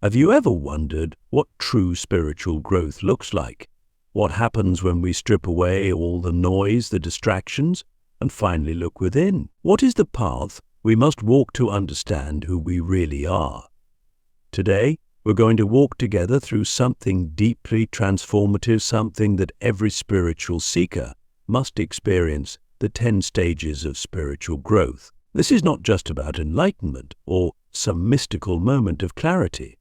Have you ever wondered what true spiritual growth looks like? What happens when we strip away all the noise, the distractions, and finally look within? What is the path we must walk to understand who we really are? Today, we're going to walk together through something deeply transformative, something that every spiritual seeker must experience, the 10 stages of spiritual growth. This is not just about enlightenment or some mystical moment of clarity.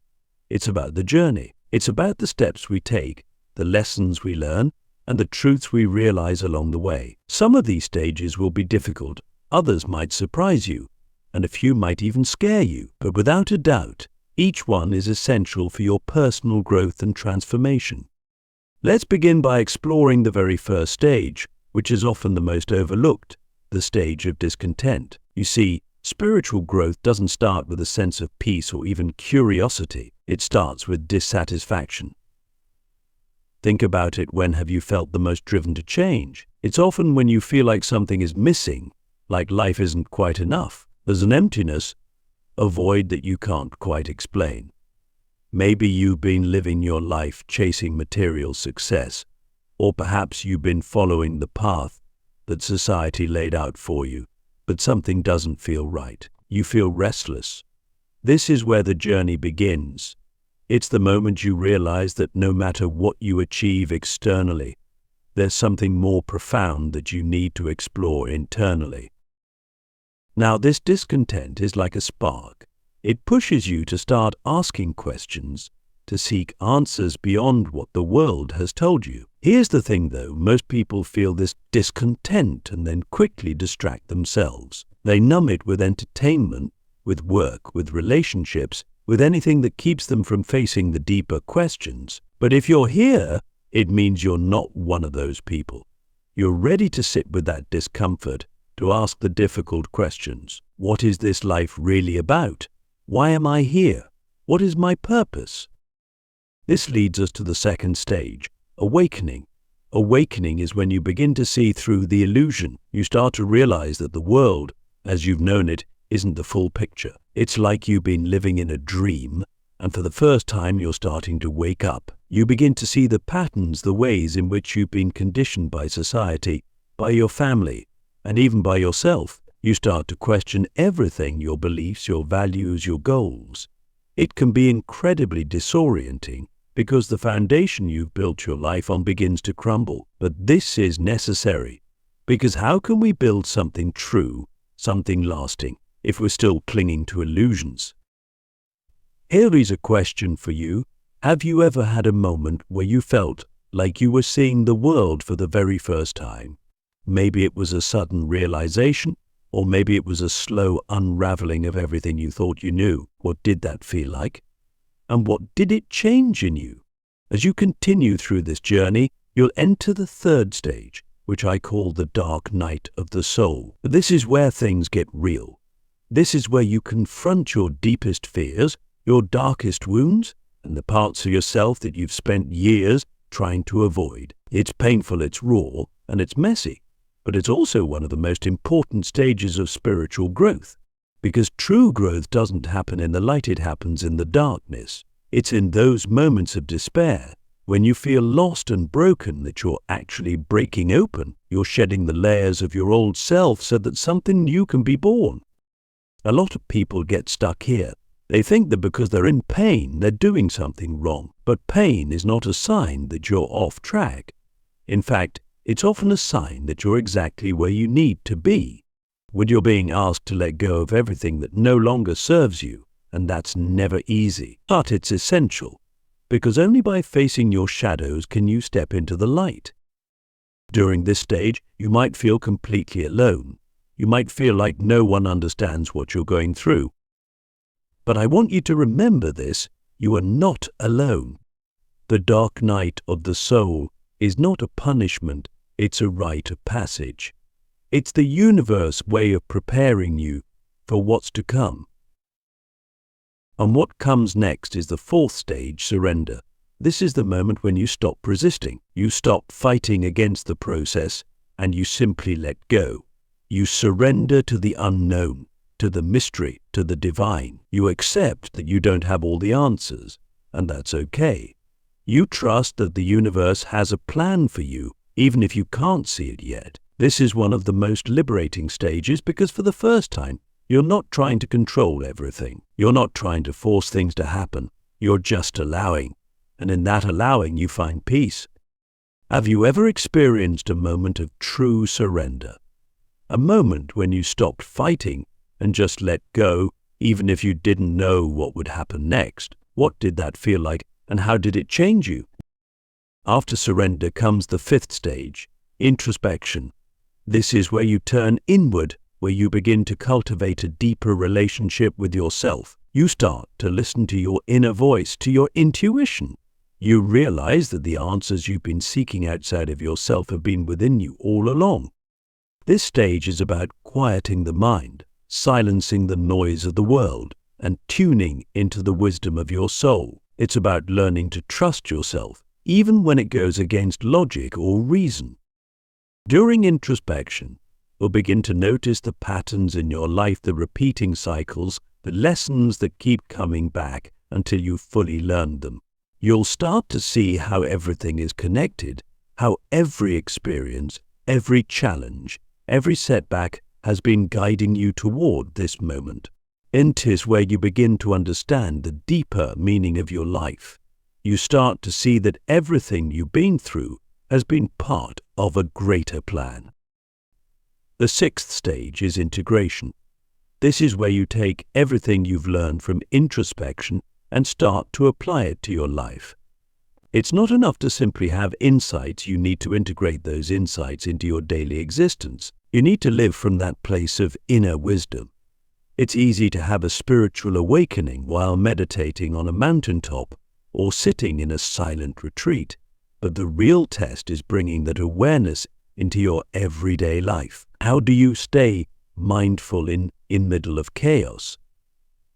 It's about the journey. It's about the steps we take, the lessons we learn, and the truths we realize along the way. Some of these stages will be difficult, others might surprise you, and a few might even scare you. But without a doubt, each one is essential for your personal growth and transformation. Let's begin by exploring the very first stage, which is often the most overlooked, the stage of discontent. You see, spiritual growth doesn't start with a sense of peace or even curiosity. It starts with dissatisfaction. Think about it. When have you felt the most driven to change? It's often when you feel like something is missing, like life isn't quite enough. There's an emptiness, a void that you can't quite explain. Maybe you've been living your life chasing material success, or perhaps you've been following the path that society laid out for you, but something doesn't feel right. You feel restless. This is where the journey begins. It's the moment you realize that no matter what you achieve externally, there's something more profound that you need to explore internally. Now, this discontent is like a spark. It pushes you to start asking questions, to seek answers beyond what the world has told you. Here's the thing though, most people feel this discontent and then quickly distract themselves. They numb it with entertainment, with work, with relationships, with anything that keeps them from facing the deeper questions. But if you're here, it means you're not one of those people. You're ready to sit with that discomfort, to ask the difficult questions. What is this life really about? Why am I here? What is my purpose? This leads us to the second stage, awakening. Awakening is when you begin to see through the illusion. You start to realize that the world, as you've known it, isn't the full picture. It's like you've been living in a dream, and for the first time you're starting to wake up. You begin to see the patterns, the ways in which you've been conditioned by society, by your family, and even by yourself. You start to question everything, your beliefs, your values, your goals. It can be incredibly disorienting because the foundation you've built your life on begins to crumble. But this is necessary, because how can we build something true, something lasting, if we're still clinging to illusions? Here is a question for you. Have you ever had a moment where you felt like you were seeing the world for the very first time? Maybe it was a sudden realization, or maybe it was a slow unraveling of everything you thought you knew. What did that feel like? And what did it change in you? As you continue through this journey, you'll enter the third stage, which I call the dark night of the soul. This is where things get real. This is where you confront your deepest fears, your darkest wounds, and the parts of yourself that you've spent years trying to avoid. It's painful, it's raw, and it's messy. But it's also one of the most important stages of spiritual growth, because true growth doesn't happen in the light, it happens in the darkness. It's in those moments of despair, when you feel lost and broken, that you're actually breaking open. You're shedding the layers of your old self so that something new can be born. A lot of people get stuck here. They think that because they're in pain, they're doing something wrong. But pain is not a sign that you're off track. In fact, it's often a sign that you're exactly where you need to be. When you're being asked to let go of everything that no longer serves you, and that's never easy. But it's essential, because only by facing your shadows can you step into the light. During this stage, you might feel completely alone. You might feel like no one understands what you're going through. But I want you to remember this: you are not alone. The dark night of the soul is not a punishment, it's a rite of passage. It's the universe's way of preparing you for what's to come. And what comes next is the fourth stage, surrender. This is the moment when you stop resisting. You stop fighting against the process and you simply let go. You surrender to the unknown. to the mystery, to the divine. You accept that you don't have all the answers, and that's okay. You trust that the universe has a plan for you, even if you can't see it yet. This is one of the most liberating stages because for the first time, you're not trying to control everything. You're not trying to force things to happen. You're just allowing. And in that allowing, you find peace. Have you ever experienced a moment of true surrender? A moment when you stopped fighting and just let go, even if you didn't know what would happen next? What did that feel like, and how did it change you? After surrender comes the fifth stage, introspection. This is where you turn inward, where you begin to cultivate a deeper relationship with yourself. You start to listen to your inner voice, to your intuition. You realize that the answers you've been seeking outside of yourself have been within you all along. This stage is about quieting the mind, silencing the noise of the world, and tuning into the wisdom of your soul. It's about learning to trust yourself, even when it goes against logic or reason. During introspection, you'll begin to notice the patterns in your life, the repeating cycles, the lessons that keep coming back until you've fully learned them. You'll start to see how everything is connected, how every experience, every challenge, every setback has been guiding you toward this moment. It is where you begin to understand the deeper meaning of your life. You start to see that everything you've been through has been part of a greater plan. The sixth stage is integration. This is where you take everything you've learned from introspection and start to apply it to your life. It's not enough to simply have insights. You need to integrate those insights into your daily existence. You need to live from that place of inner wisdom. It's easy to have a spiritual awakening while meditating on a mountaintop or sitting in a silent retreat, but the real test is bringing that awareness into your everyday life. How do you stay mindful in middle of chaos?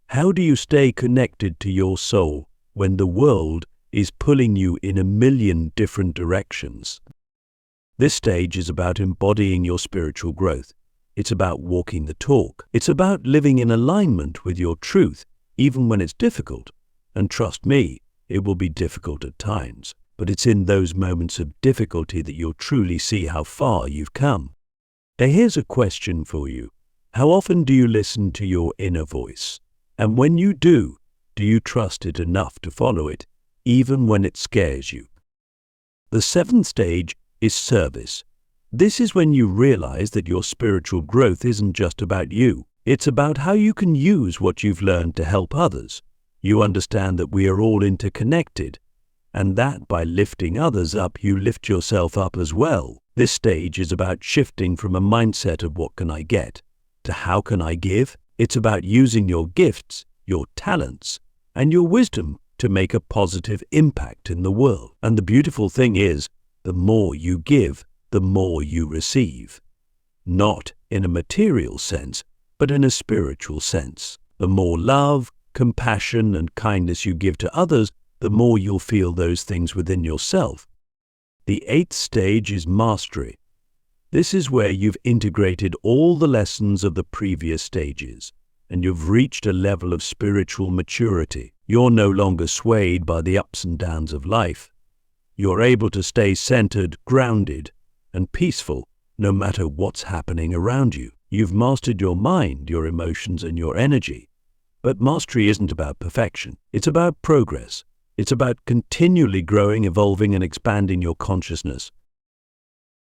How do you stay connected to your soul when the world is pulling you in a million different directions? This stage is about embodying your spiritual growth. It's about walking the talk. It's about living in alignment with your truth, even when it's difficult. And trust me, it will be difficult at times. But it's in those moments of difficulty that you'll truly see how far you've come. Now here's a question for you. How often do you listen to your inner voice? And when you do you trust it enough to follow it, even when it scares you? The seventh stage is service. This is when you realize that your spiritual growth isn't just about you. It's about how you can use what you've learned to help others. You understand that we are all interconnected, and that by lifting others up, you lift yourself up as well. This stage is about shifting from a mindset of what can I get to how can I give. It's about using your gifts, your talents, and your wisdom to make a positive impact in the world. And the beautiful thing is, the more you give, the more you receive. Not in a material sense, but in a spiritual sense. The more love, compassion, and kindness you give to others, the more you'll feel those things within yourself. The eighth stage is mastery. This is where you've integrated all the lessons of the previous stages, and you've reached a level of spiritual maturity. You're no longer swayed by the ups and downs of life. You're able to stay centered, grounded, and peaceful, no matter what's happening around you. You've mastered your mind, your emotions, and your energy. But mastery isn't about perfection. It's about progress. It's about continually growing, evolving, and expanding your consciousness.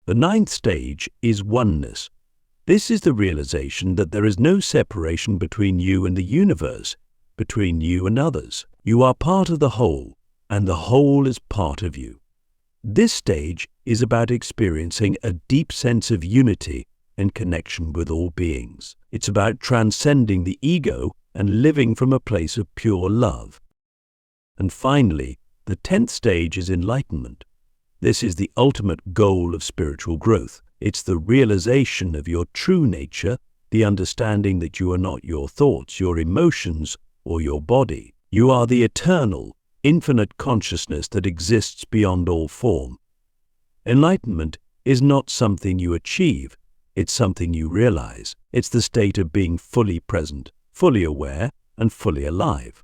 The ninth stage is oneness. This is the realization that there is no separation between you and the universe, between you and others. You are part of the whole, and the whole is part of you. This stage is about experiencing a deep sense of unity and connection with all beings. It's about transcending the ego and living from a place of pure love. And finally, the 10th stage is enlightenment. This is the ultimate goal of spiritual growth. It's the realization of your true nature, the understanding that you are not your thoughts, your emotions, or your body. You are the eternal, infinite consciousness that exists beyond all form. Enlightenment is not something you achieve, It's something you realize. It's the state of being fully present, fully aware, and fully alive.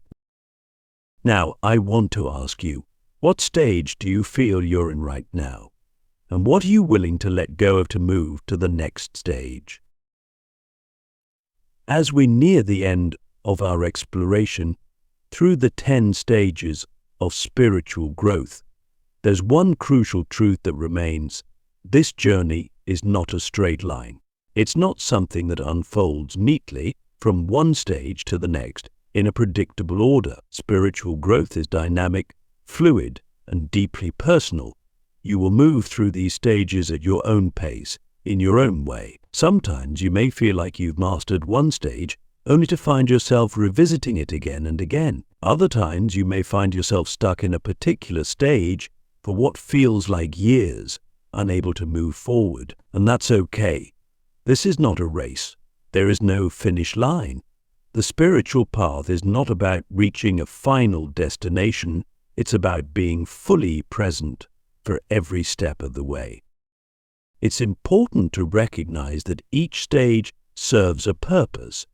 Now, I want to ask you, what stage do you feel you're in right now? And what are you willing to let go of to move to the next stage? As we near the end of our exploration through the 10 stages of spiritual growth, there's one crucial truth that remains. This journey is not a straight line. It's not something that unfolds neatly from one stage to the next in a predictable order. Spiritual growth is dynamic, fluid, and deeply personal. You will move through these stages at your own pace, in your own way. Sometimes you may feel like you've mastered one stage, only to find yourself revisiting it again and again. Other times you may find yourself stuck in a particular stage for what feels like years, unable to move forward. And that's okay. This is not a race. There is no finish line. The spiritual path is not about reaching a final destination. It's about being fully present for every step of the way. It's important to recognize that each stage serves a purpose.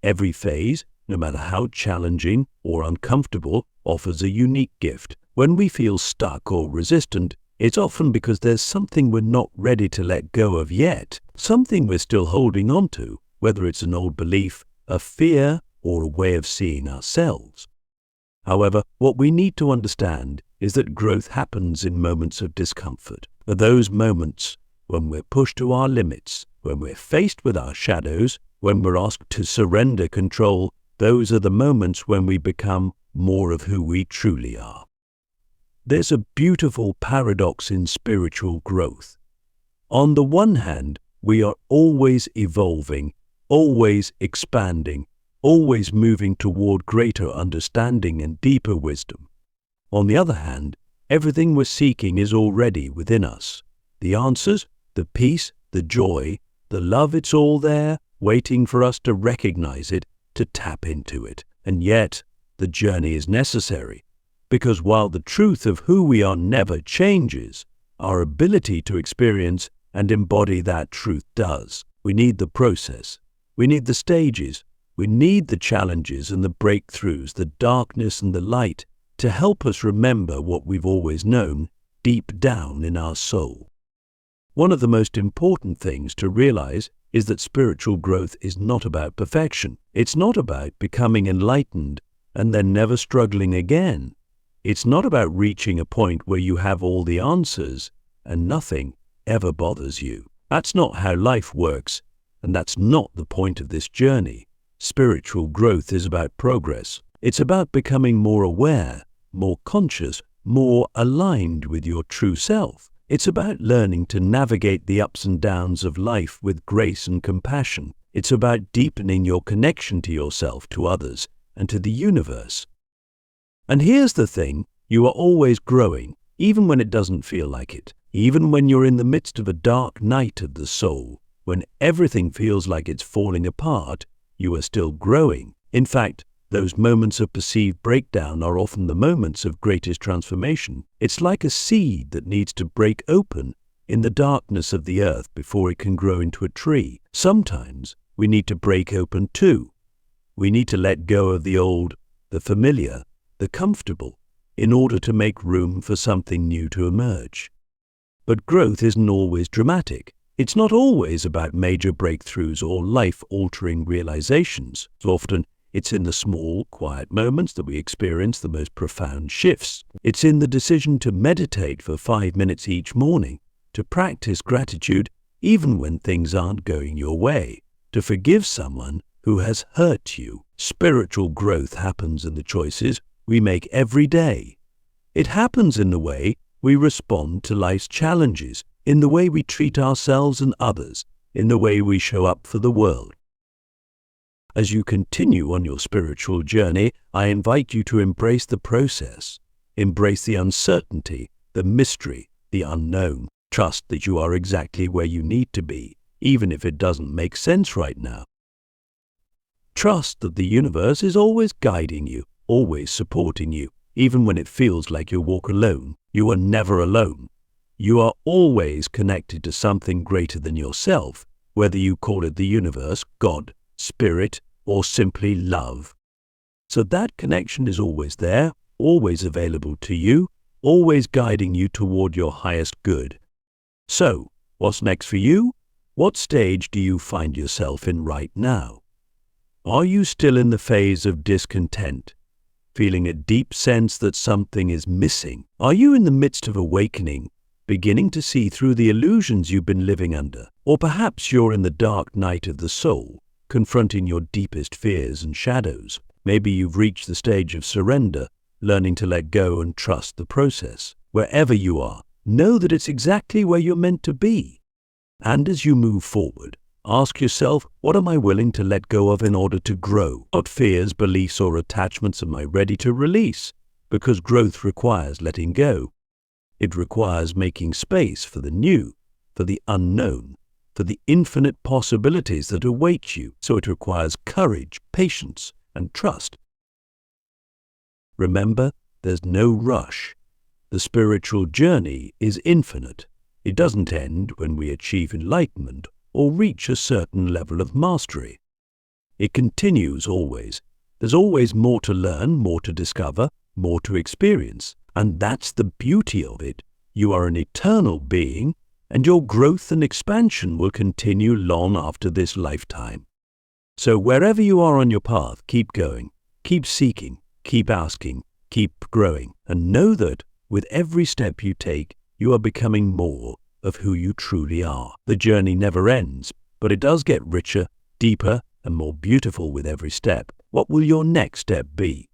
Every phase, no matter how challenging or uncomfortable, offers a unique gift. When we feel stuck or resistant, it's often because there's something we're not ready to let go of yet, something we're still holding on to, whether it's an old belief, a fear, or a way of seeing ourselves. However, what we need to understand is that growth happens in moments of discomfort. At those moments when we're pushed to our limits, when we're faced with our shadows, when we're asked to surrender control, those are the moments when we become more of who we truly are. There's a beautiful paradox in spiritual growth. On the one hand, we are always evolving, always expanding, always moving toward greater understanding and deeper wisdom. On the other hand, everything we're seeking is already within us. The answers, the peace, the joy, the love, it's all there, waiting for us to recognize it, to tap into it. And yet, the journey is necessary, because while the truth of who we are never changes, our ability to experience and embody that truth does. We need the process. We need the stages. We need the challenges and the breakthroughs, the darkness and the light, to help us remember what we've always known deep down in our soul. One of the most important things to realize is that spiritual growth is not about perfection. It's not about becoming enlightened and then never struggling again. It's not about reaching a point where you have all the answers and nothing ever bothers you. That's not how life works, and that's not the point of this journey. Spiritual growth is about progress. It's about becoming more aware, more conscious, more aligned with your true self. It's about learning to navigate the ups and downs of life with grace and compassion. It's about deepening your connection to yourself, to others, and to the universe. And here's the thing, you are always growing, even when it doesn't feel like it. Even when you're in the midst of a dark night of the soul, when everything feels like it's falling apart, you are still growing. In fact, those moments of perceived breakdown are often the moments of greatest transformation. It's like a seed that needs to break open in the darkness of the earth before it can grow into a tree. Sometimes we need to break open too. We need to let go of the old, the familiar, the comfortable, in order to make room for something new to emerge. But growth isn't always dramatic. It's not always about major breakthroughs or life-altering realizations. Often, it's in the small, quiet moments that we experience the most profound shifts. It's in the decision to meditate for 5 minutes each morning, to practice gratitude even when things aren't going your way, to forgive someone who has hurt you. Spiritual growth happens in the choices we make every day. It happens in the way we respond to life's challenges, in the way we treat ourselves and others, in the way we show up for the world. As you continue on your spiritual journey, I invite you to embrace the process. Embrace the uncertainty, the mystery, the unknown. Trust that you are exactly where you need to be, even if it doesn't make sense right now. Trust that the universe is always guiding you, always supporting you, even when it feels like you walk alone. You are never alone. You are always connected to something greater than yourself, whether you call it the universe, God, spirit, or simply love. So that connection is always there, always available to you, always guiding you toward your highest good. So, what's next for you? What stage do you find yourself in right now? Are you still in the phase of discontent, feeling a deep sense that something is missing? Are you in the midst of awakening, beginning to see through the illusions you've been living under? Or perhaps you're in the dark night of the soul, confronting your deepest fears and shadows. Maybe you've reached the stage of surrender, learning to let go and trust the process. Wherever you are, know that it's exactly where you're meant to be. And as you move forward, ask yourself, what am I willing to let go of in order to grow? What fears, beliefs, or attachments am I ready to release? Because growth requires letting go. It requires making space for the new, for the unknown, for the infinite possibilities that await you. So it requires courage, patience, and trust. Remember, there's no rush. The spiritual journey is infinite. It doesn't end when we achieve enlightenment or reach a certain level of mastery. It continues always. There's always more to learn, more to discover, more to experience. And that's the beauty of it. You are an eternal being, and your growth and expansion will continue long after this lifetime. So wherever you are on your path, keep going, keep seeking, keep asking, keep growing, and know that with every step you take, you are becoming more of who you truly are. The journey never ends, but it does get richer, deeper, and more beautiful with every step. What will your next step be?